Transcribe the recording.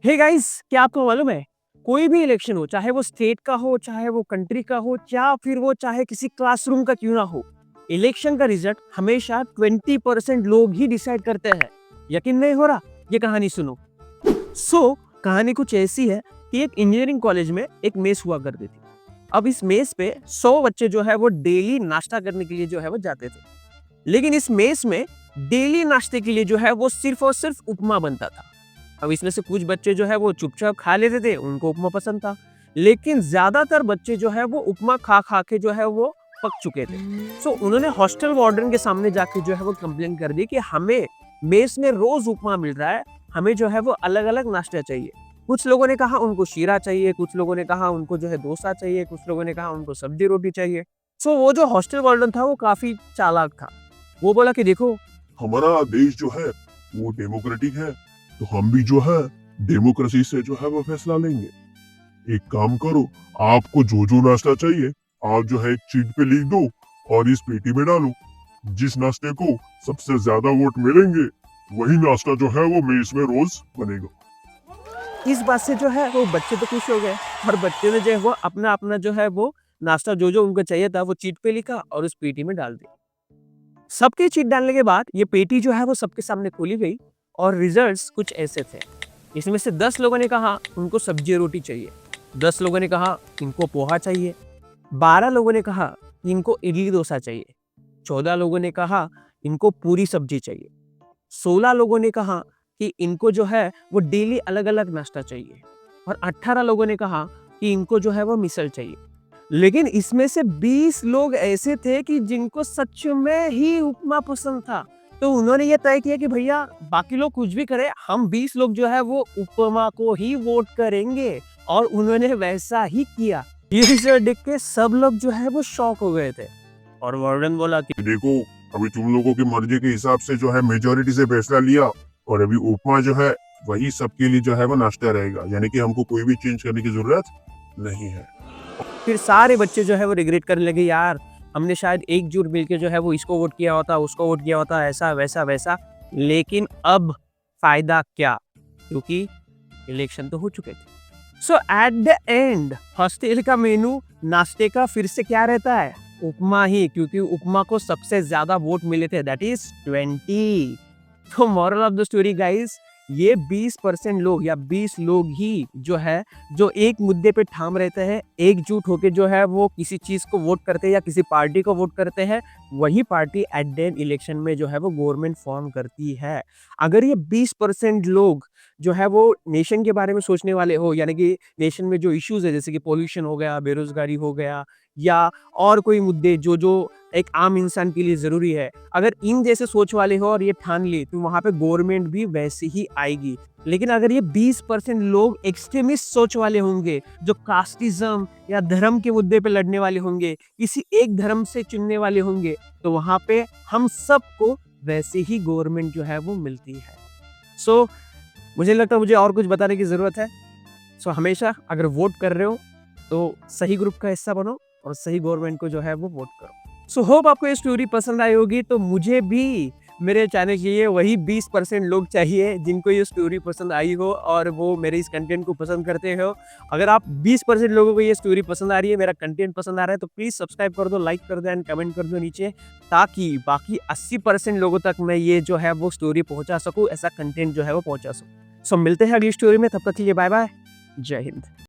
Hey guys, क्या आपको मालूम है कोई भी इलेक्शन हो, चाहे वो स्टेट का हो, चाहे वो कंट्री का हो, या फिर वो चाहे किसी क्लासरूम का क्यों ना हो, इलेक्शन का रिजल्ट हमेशा 20% लोग ही डिसाइड करते हैं। यकीन नहीं हो रहा? ये कहानी सुनो। कहानी कुछ ऐसी है कि एक इंजीनियरिंग कॉलेज में एक मेस हुआ करती थी। अब इस मेस पे 100 बच्चे जो है वो डेली नाश्ता करने के लिए जो है वो जाते थे। लेकिन इस मेस में डेली नाश्ते के लिए जो है वो सिर्फ और सिर्फ उपमा बनता था। अब इसमें से कुछ बच्चे जो है वो चुपचाप खा लेते थे, उनको उपमा पसंद था। लेकिन ज्यादातर बच्चे जो है वो उपमा खा खा के जो है वो पक चुके थे। उन्होंने हॉस्टल वार्डन के सामने जाके जो है वो कंप्लेन कर दी कि हमें मेस में रोज उपमा मिल रहा है, हमें जो है वो अलग अलग नाश्ता चाहिए। कुछ लोगों ने कहा उनको शीरा चाहिए, कुछ लोगों ने कहा उनको जो है डोसा चाहिए, कुछ लोगों ने कहा उनको सब्जी रोटी चाहिए। वो जो हॉस्टल वार्डन था वो काफी चालाक था। वो बोला कि देखो, हमारा देश जो है वो डेमोक्रेटिक है, तो हम भी जो है डेमोक्रेसी से जो है वो फैसला लेंगे। एक काम करो, आपको जो जो नाश्ता चाहिए आप जो है एक चीट पे लिख दो और इस पेटी में डालो। जिस नाश्ते को सबसे ज्यादा वोट मिलेंगे वही नाश्ता जो है वो मेज में रोज बनेगा। इस बात से जो है वो बच्चे तो खुश हो गए और बच्चे ने जो है वो अपना अपना जो है वो नाश्ता जो जो उनको चाहिए था वो चीट पे लिखा और उस पेटी में डाल दिया। सबके चीट डालने के बाद ये पेटी जो है वो सबके सामने खोली गई और रिजल्ट्स कुछ ऐसे थे। इसमें से 10 लोगों ने कहा उनको सब्जी रोटी चाहिए, 10 लोगों ने कहा इनको पोहा चाहिए, 12 लोगों ने कहा इनको इडली डोसा चाहिए, 14 लोगों ने कहा इनको पूरी सब्जी चाहिए, 16 लोगों ने कहा कि इनको जो है वो डेली अलग अलग नाश्ता चाहिए और 18 लोगों ने कहा कि इनको जो है वो मिसल चाहिए। लेकिन इसमें से 20 लोग ऐसे थे कि जिनको सच में ही उपमा पसंद था। तो उन्होंने ये तय किया कि भैया बाकी लोग कुछ भी करें, हम 20 लोग जो है वो उपमा को ही वोट करेंगे और उन्होंने वैसा ही किया। ये रिजल्ट देख के सब लोग जो है वो शॉक हो गए थे और वार्डन बोला कि देखो, अभी तुम लोगों की मर्जी के हिसाब से जो है मेजोरिटी से फैसला लिया और अभी उपमा जो है वही सबके लिए जो है वो नाश्ता रहेगा, यानी कि हमको कोई भी चेंज करने की जरूरत नहीं है। फिर सारे बच्चे जो है वो रिग्रेट करने लगे, यार हमने शायद एकजुट मिलकर जो है वो इसको वोट किया होता, उसको वोट किया होता, ऐसा वैसा वैसा। लेकिन अब फायदा क्या, क्योंकि इलेक्शन तो हो चुके थे। एट द एंड हॉस्टल का मेनू नाश्ते का फिर से क्या रहता है, उपमा ही, क्योंकि उपमा को सबसे ज्यादा वोट मिले थे, दैट इज 20। तो moral of the story guys, ये 20% लोग या 20 लोग ही जो है जो एक मुद्दे पे ठाम रहते हैं, एकजुट होकर जो है वो किसी चीज को वोट करते हैं या किसी पार्टी को वोट करते हैं, वही party at the end election में जो है वो गवर्नमेंट फॉर्म करती है। अगर ये 20% लोग जो है वो नेशन के बारे में सोचने वाले हो, यानी कि नेशन में जो इश्यूज है जैसे कि पॉल्यूशन हो गया, बेरोजगारी हो गया, या और कोई मुद्दे जो जो एक आम इंसान के लिए जरूरी है, अगर इन जैसे सोच वाले हो और ये ठान ली तो वहां पे गवर्नमेंट भी वैसे ही आएगी। लेकिन अगर ये 20% लोग एक्सट्रीमिस्ट सोच वाले होंगे, जो कास्टिज्म या धर्म के मुद्दे पे लड़ने वाले होंगे, किसी एक धर्म से चुनने वाले होंगे, तो वहां पे हम सबको वैसे ही गवर्नमेंट जो है वो मिलती है। मुझे लगता है मुझे और कुछ बताने की जरूरत है। हमेशा अगर वोट कर रहे हो तो सही ग्रुप का हिस्सा बनो और सही गवर्नमेंट को जो है वो वोट करो। होप आपको ये स्टोरी पसंद आई होगी। तो मुझे भी मेरे चैनल के लिए वही 20% लोग चाहिए जिनको ये स्टोरी पसंद आई हो और वो मेरे इस कंटेंट को पसंद करते हो। अगर आप 20% लोगों को ये स्टोरी पसंद आ रही है, मेरा कंटेंट पसंद आ रहा है, तो प्लीज सब्सक्राइब कर दो, लाइक कर दो एंड कमेंट कर दो नीचे, ताकि बाकी 80% लोगों तक मैं ये जो है वो स्टोरी पहुंचा सकूं, ऐसा कंटेंट जो है वो पहुंचा सकूं। मिलते हैं अगली स्टोरी में, तब तक के लिए बाय बाय, जय हिंद।